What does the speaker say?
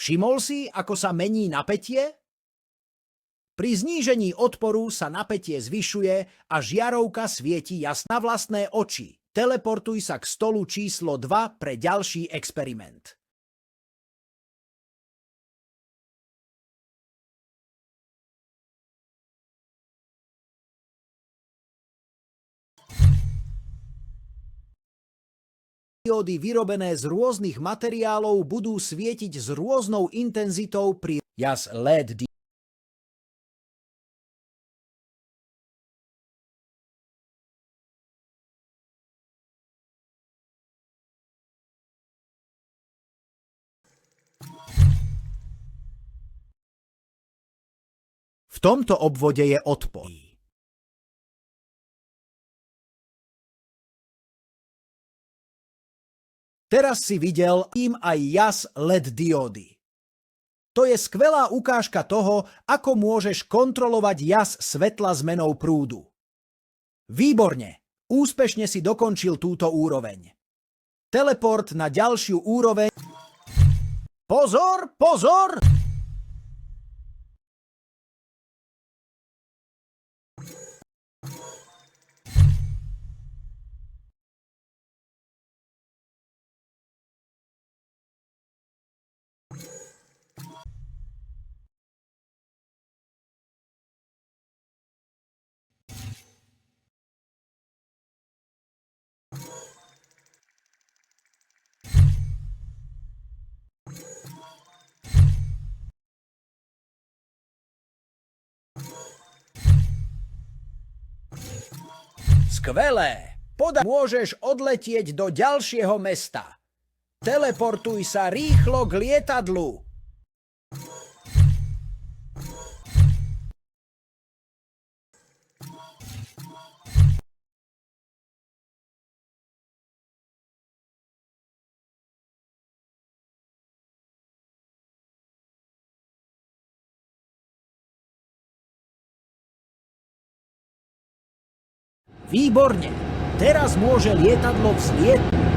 Všimol si, ako sa mení napätie? Pri znížení odporu sa napätie zvyšuje a žiarovka svieti jas na vlastné oči. Teleportuj sa k stolu číslo 2 pre ďalší experiment. Diódy vyrobené z rôznych materiálov budú svietiť s rôznou intenzitou pri jas LED. V tomto obvode je odpor. Teraz si videl im aj jas LED diódy. To je skvelá ukážka toho, ako môžeš kontrolovať jas svetla zmenou prúdu. Výborne! Úspešne si dokončil túto úroveň. Teleport na ďalšiu úroveň. Pozor, pozor! Skvelé! Môžeš odletieť do ďalšieho mesta. Teleportuj sa rýchlo k lietadlu. Výborne! Teraz môže lietadlo vzlietnúť.